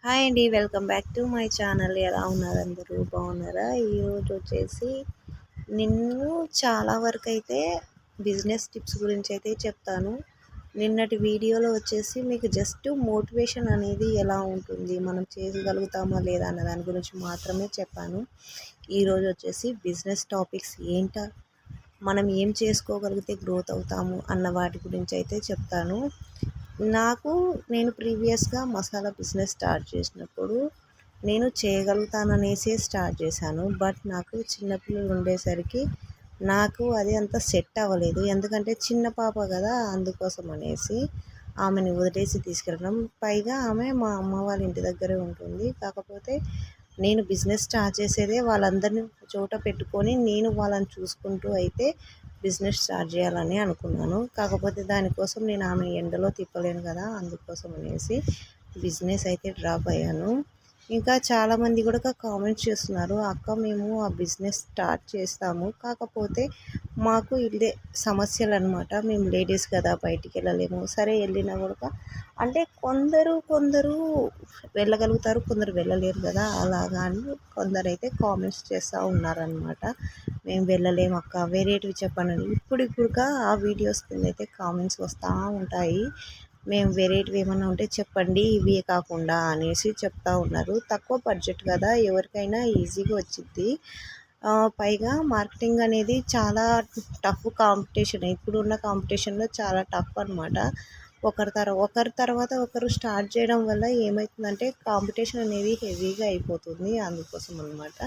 Hi అండి. Welcome back to my channel. ఎలా ఉన్నారు అందరూ? బాగున్నారా? ఈరోజు వచ్చేసి నిన్ను చాలా వరకు అయితే బిజినెస్ టిప్స్ గురించి అయితే చెప్తాను. నిన్నటి వీడియోలో వచ్చేసి మీకు జస్ట్ మోటివేషన్ అనేది ఎలా ఉంటుంది, మనం చేయగలుగుతామా లేదా అన్న దాని గురించి మాత్రమే చెప్పాను. ఈరోజు వచ్చేసి బిజినెస్ టాపిక్స్ ఏంటా, మనం ఏం చేసుకోగలిగితే గ్రోత్ అవుతాము అన్న వాటి గురించి అయితే చెప్తాను. నేను ప్రీవియస్గా మసాలా బిజినెస్ స్టార్ట్ చేసినప్పుడు నేను చేయగలుగుతాననేసి స్టార్ట్ చేశాను. బట్ నాకు చిన్నపిల్లలు ఉండేసరికి నాకు అది అంత సెట్ అవ్వలేదు. ఎందుకంటే చిన్న పాప కదా, అందుకోసం అనేసి ఆమెని వదిలేసి తీసుకెళ్ళడం. పైగా ఆమె మా అమ్మ వాళ్ళ ఇంటి దగ్గరే ఉంటుంది. కాకపోతే నేను బిజినెస్ స్టార్ట్ చేసేదే వాళ్ళందరినీ చోట పెట్టుకొని నేను వాళ్ళని చూసుకుంటూ అయితే బిజినెస్ స్టార్ట్ చేయాలని అనుకున్నాను. కాకపోతే దానికోసం నేను ఆమె ఎండలో తిప్పలేను కదా, అందుకోసం అనేసి బిజినెస్ అయితే డ్రాప్ అయ్యాను. ఇంకా చాలామంది కూడా కామెంట్స్ చేస్తున్నారు, అక్క మేము ఆ బిజినెస్ స్టార్ట్ చేస్తాము, కాకపోతే మాకు ఇదే సమస్యలు అనమాట, మేము లేడీస్ కదా బయటికి వెళ్ళలేము. సరే వెళ్ళినా కూడా అంటే కొందరు వెళ్ళగలుగుతారు, కొందరు వెళ్ళలేరు కదా, అలాగా అని కొందరైతే కామెంట్స్ చేస్తూ ఉన్నారనమాట. మేము వెళ్ళలేము అక్క, వేరేటివి చెప్పండి. ఇప్పుడుగా ఆ వీడియోస్ కింద అయితే కామెంట్స్ వస్తూ ఉంటాయి, మేము వేరేటివి ఏమన్నా ఉంటే చెప్పండి ఇవి కాకుండా అనేసి చెప్తా ఉన్నారు. తక్కువ బడ్జెట్ కదా, ఎవరికైనా ఈజీగా వచ్చింది. పైగా మార్కెటింగ్ అనేది చాలా టఫ్ కాంపిటీషన్, ఇప్పుడున్న కాంపిటీషన్లో చాలా టఫ్ అనమాట. ఒకరి తర్వాత ఒకరు స్టార్ట్ చేయడం వల్ల ఏమవుతుందంటే కాంపిటీషన్ అనేది హెవీగా అయిపోతుంది, అందుకోసం అనమాట.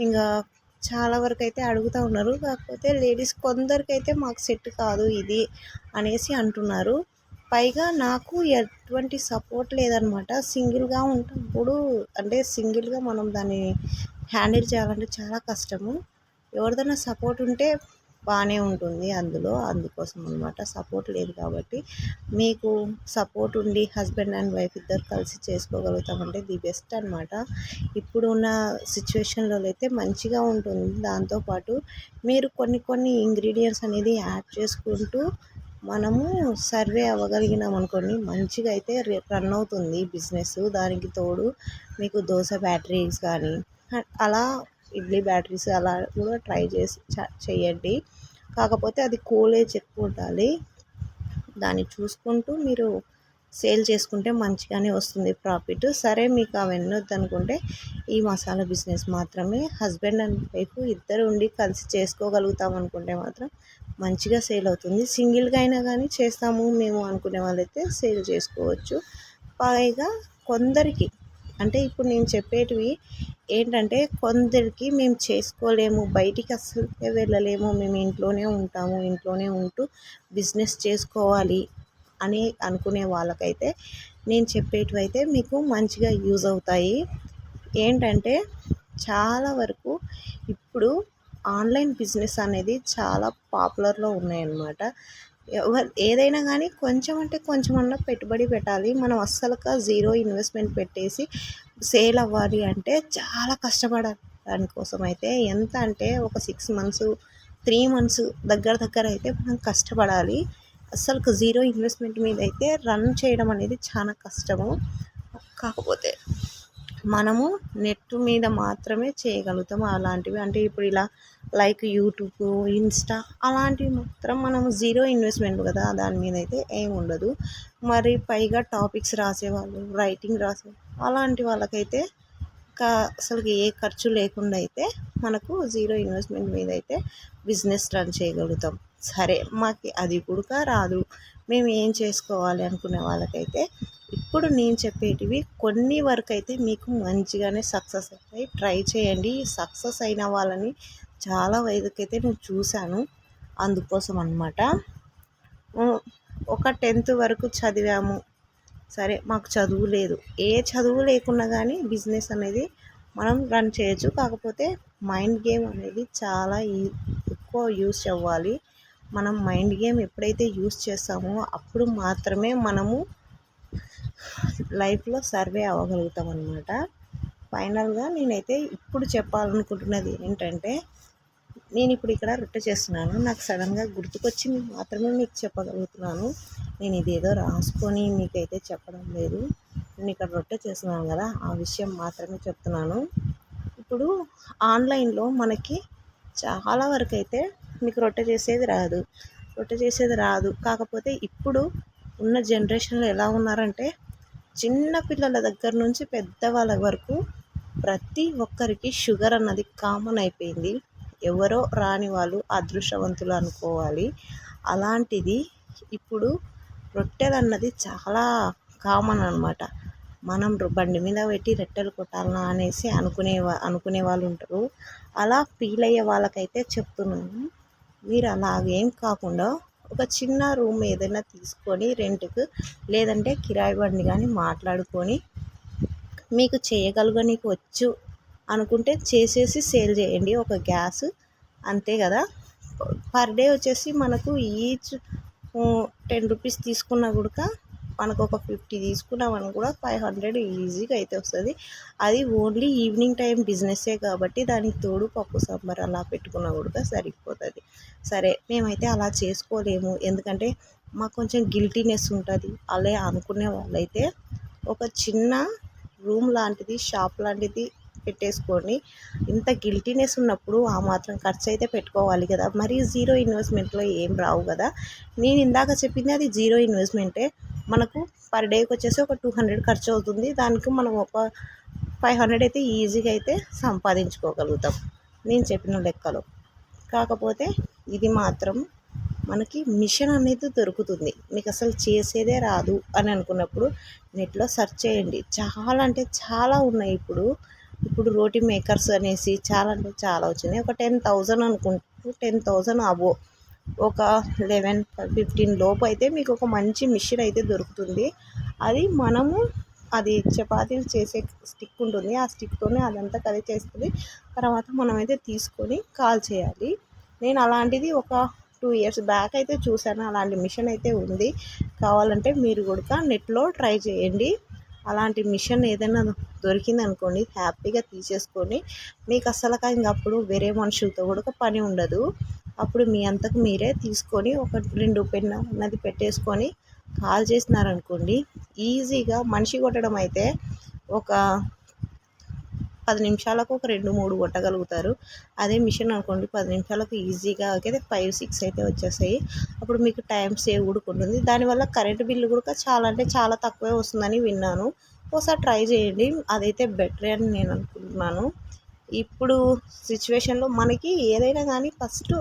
ఇంకా చాలా వరకు అయితే అడుగుతూ ఉన్నారు, కాకపోతే లేడీస్ కొందరికైతే మాకు సెట్ కాదు ఇది అనేసి అంటున్నారు. పైగా నాకు ఎటువంటి సపోర్ట్ లేదనమాట. సింగిల్గా ఉన్నప్పుడు అంటే సింగిల్గా మనం దాన్ని హ్యాండిల్ చేయాలంటే చాలా కష్టము. ఎవరిదైనా సపోర్ట్ ఉంటే బాగానే ఉంటుంది అందుకోసం అనమాట. సపోర్ట్ లేదు కాబట్టి, మీకు సపోర్ట్ ఉండి హస్బెండ్ అండ్ వైఫ్ ఇద్దరు కలిసి చేసుకోగలుగుతామంటే ది బెస్ట్ అనమాట. ఇప్పుడు ఉన్న సిచ్యువేషన్లో అయితే మంచిగా ఉంటుంది. దాంతోపాటు మీరు కొన్ని ఇంగ్రీడియంట్స్ అనేది యాడ్ చేసుకుంటూ మనము సర్వే అవ్వగలిగినాం అనుకోండి, మంచిగా అయితే రన్ అవుతుంది బిజినెస్. దానికి తోడు మీకు దోశ బ్యాటరీస్ కానీ అలా ఇడ్లీ బ్యాటరీస్ అలా కూడా ట్రై చేయండి. కాకపోతే అది కూలేజ్ ఎక్కువ ఉండాలి, దాన్ని చూసుకుంటూ మీరు సేల్ చేసుకుంటే మంచిగానే వస్తుంది ప్రాఫిట్. సరే మీకు అవన్నీ వద్దనుకుంటే ఈ మసాలా బిజినెస్ మాత్రమే హస్బెండ్ అండ్ వైఫ్ ఇద్దరు ఉండి కలిసి చేసుకోగలుగుతాం అనుకుంటే మాత్రం మంచిగా సేల్ అవుతుంది. సింగిల్గా అయినా కానీ చేస్తాము మేము అనుకునే వాళ్ళైతే సేల్ చేసుకోవచ్చు. పైగా కొందరికి అంటే ఇప్పుడు నేను చెప్పేటివి ఏంటంటే, కొందరికి మేము చేసుకోలేము, బయటికి అస్సలు వెళ్ళలేము, మేము ఇంట్లోనే ఉంటాము, ఇంట్లోనే ఉంటూ బిజినెస్ చేసుకోవాలి అని అనుకునే వాళ్ళకైతే నేను చెప్పేటివి అయితే మీకు మంచిగా యూజ్ అవుతాయి. ఏంటంటే చాలా వరకు ఇప్పుడు ఆన్లైన్ బిజినెస్ అనేది చాలా పాపులర్లో ఉన్నాయన్నమాట. ఏదైనా కానీ కొంచెం అంటే కొంచెమన్నా పెట్టుబడి పెట్టాలి. మనం అస్సలుగా జీరో ఇన్వెస్ట్మెంట్ పెట్టేసి సేల్ అవ్వాలి అంటే చాలా కష్టపడాలి. దానికోసం అయితే ఎంత అంటే ఒక 6 మంత్స్ 3 మంత్స్ దగ్గర అయితే మనం కష్టపడాలి. అస్సలు జీరో ఇన్వెస్ట్మెంట్ మీద అయితే రన్ చేయడం అనేది చాలా కష్టము. కాకపోతే మనము నెట్ మీద మాత్రమే చేయగలుగుతాము అలాంటివి. అంటే ఇప్పుడు ఇలా లైక్ యూట్యూబ్, ఇన్స్టా అలాంటివి మాత్రం మనం జీరో ఇన్వెస్ట్మెంట్ కదా, దాని మీద అయితే ఏమి ఉండదు. మరి పైగా టాపిక్స్ రాసేవాళ్ళు, రైటింగ్ అలాంటి వాళ్ళకైతే అసలు ఏ ఖర్చు లేకుండా అయితే మనకు జీరో ఇన్వెస్ట్మెంట్ మీద అయితే బిజినెస్ రన్ చేయగలుగుతాం. సరే మాకు అది కూడా రాదు, మేము ఏం చేసుకోవాలి అనుకునే వాళ్ళకైతే ఇప్పుడు నేను చెప్పేటివి కొన్ని వరకు అయితే మీకు మంచిగానే సక్సెస్ అవుతాయి. ట్రై చేయండి. సక్సెస్ అయిన వాళ్ళని చాలా వరకైతే నేను చూశాను, అందుకోసం అనమాట. ఒక 10th వరకు చదివాము, సరే మాకు చదువు లేదు, ఏ చదువు లేకున్నా కానీ బిజినెస్ అనేది మనం రన్ చేయొచ్చు. కాకపోతే మైండ్ గేమ్ అనేది చాలా ఎక్కువ యూస్ అవ్వాలి. మనం మైండ్ గేమ్ ఎప్పుడైతే యూస్ చేస్తామో అప్పుడు మాత్రమే మనము లైఫ్లో సర్వే అవ్వగలుగుతాం అన్నమాట. ఫైనల్గా నేనైతే ఇప్పుడు చెప్పాలనుకుంటున్నది ఏంటంటే, నేను ఇప్పుడు ఇక్కడ రొట్టె చేస్తున్నాను, నాకు సడన్గా గుర్తుకొచ్చింది మాత్రమే మీకు చెప్పగలుగుతున్నాను. నేను ఇదేదో రాసుకొని మీకైతే చెప్పడం లేదు. నేను ఇక్కడ రొట్టె చేస్తున్నాను కదా, ఆ విషయం మాత్రమే చెప్తున్నాను. ఇప్పుడు ఆన్లైన్లో మనకి చాలా వరకు అయితే మీకు రొట్టె చేసేది రాదు. కాకపోతే ఇప్పుడు ఉన్న జనరేషన్లో ఎలా ఉన్నారంటే, చిన్న పిల్లల దగ్గర నుంచి పెద్దవాళ్ళ వరకు ప్రతి ఒక్కరికి షుగర్ అన్నది కామన్ అయిపోయింది. ఎవరో రాని వాళ్ళు అదృష్టవంతులు అనుకోవాలి. అలాంటిది ఇప్పుడు రొట్టెలు అన్నది చాలా కామన్ అనమాట. మనం బండి మీద పెట్టి రొట్టెలు కొట్టాలనా అనేసి అనుకునే వాళ్ళు ఉంటారు. అలా ఫీల్ అయ్యే వాళ్ళకైతే చెప్తున్నాను, మీరు అలాగేం కాకుండా ఒక చిన్న రూమ్ ఏదైనా తీసుకొని రెంట్కు, లేదంటే కిరాయి బండి కానీ మాట్లాడుకొని మీకు చేయగలగనీకి వచ్చు అనుకుంటే చేసేసి సేల్ చేయండి. ఒక గ్యాస్ అంతే కదా. పర్ డే వచ్చేసి మనకు ఈచ్ 10 రూపీస్ తీసుకున్నా కూడా మనకు ఒక 50 తీసుకున్నామని కూడా 500 ఈజీగా అయితే వస్తుంది. అది ఓన్లీ ఈవినింగ్ టైం బిజినెస్సే కాబట్టి దానికి తోడు పప్పు సాంబార్ అలా పెట్టుకున్నా కూడా సరిపోతుంది. సరే, మేమైతే అలా చేసుకోలేము, ఎందుకంటే మాకు కొంచెం గిల్టీనెస్ ఉంటుంది. అలా అనుకునే వాళ్ళైతే ఒక చిన్న రూమ్ లాంటిది, షాప్ లాంటిది పెట్టేసుకొని, ఇంత గిల్టీనెస్ ఉన్నప్పుడు ఆ మాత్రం ఖర్చు అయితే పెట్టుకోవాలి కదా. మరి జీరో ఇన్వెస్ట్మెంట్లో ఏం రావు కదా. నేను ఇందాక చెప్పింది అది జీరో ఇన్వెస్ట్మెంటే. మనకు పర్ డేకి వచ్చేసి ఒక 200 ఖర్చు అవుతుంది. దానికి మనం ఒక 500 అయితే ఈజీగా అయితే సంపాదించుకోగలుగుతాం నేను చెప్పిన లెక్కలో. కాకపోతే ఇది మాత్రం మనకి మిషన్ అనేది దొరుకుతుంది. మీకు అసలు చేసేదే రాదు అని అనుకున్నప్పుడు నెట్లో సెర్చ్ చేయండి. చాలా అంటే చాలా ఉన్నాయి. ఇప్పుడు రోటీ మేకర్స్ అనేసి చాలా అంటే చాలా వచ్చినాయి. ఒక 10,000 అనుకుంటూ 10,000 అబో, ఒక 11-15 లోపు అయితే మీకు ఒక మంచి మిషన్ అయితే దొరుకుతుంది. అది మనము అది చపాతీలు చేసే స్టిక్ ఉంటుంది, ఆ స్టిక్తోనే అదంతా కది చేస్తుంది. తర్వాత మనమైతే తీసుకొని కాల్ చేయాలి. నేను అలాంటిది ఒక 2 years బ్యాక్ అయితే చూశాను. అలాంటి మిషన్ అయితే ఉంది. కావాలంటే మీరు కూడా నెట్లో ట్రై చేయండి. అలాంటి మిషన్ ఏదైనా దొరికింది అనుకోండి, హ్యాపీగా తీసేసుకొని మీకు అసలుగా ఇంకప్పుడు వేరే మనుషులతో కూడా పని ఉండదు. అప్పుడు మీ అంతకు మీరే తీసుకొని ఒక 2 పెన్ అన్నది పెట్టేసుకొని కాల్ చేసినారనుకోండి, ఈజీగా మనిషి కొట్టడం అయితే ఒక 10 నిమిషాలకు ఒక 2-3 కొట్టగలుగుతారు. అదే మిషన్ అనుకోండి 10 నిమిషాలకు ఈజీగా అయితే 5-6 అయితే వచ్చేస్తాయి. అప్పుడు మీకు టైం సేవ్ కూడా ఉంటుంది. దానివల్ల కరెంటు బిల్లు కూడా చాలా అంటే చాలా తక్కువే వస్తుందని విన్నాను. ఒకసారి ట్రై చేయండి, అదైతే బెటరే అని నేను అనుకుంటున్నాను. ఇప్పుడు సిచ్యువేషన్లో మనకి ఏదైనా కానీ ఫస్ట్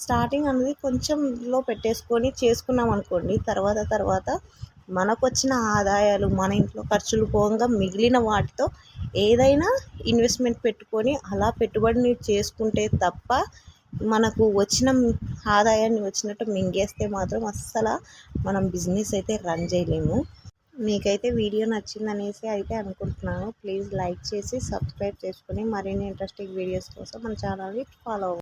స్టార్టింగ్ అనేది కొంచెంలో పెట్టేసుకొని చేసుకున్నాం అనుకోండి, తర్వాత మనకు వచ్చిన ఆదాయాలు, మన ఇంట్లో ఖర్చులు పోగా మిగిలిన వాటితో ఏదైనా ఇన్వెస్ట్మెంట్ పెట్టుకొని అలా పెట్టుబడిని చేసుకుంటే తప్ప మనకు వచ్చిన ఆదాయాన్ని వచ్చినట్టు మింగేస్తే మాత్రం అస్సలు మనం బిజినెస్ అయితే రన్ చేయలేము. మీకైతే వీడియో నచ్చిందనేసి అయితే అనుకుంటున్నాను. ప్లీజ్ లైక్ చేసి సబ్స్క్రైబ్ చేసుకొని మరిన్ని ఇంట్రెస్టింగ్ వీడియోస్ కోసం మన ఛానల్ని ఫాలో అవ్వండి.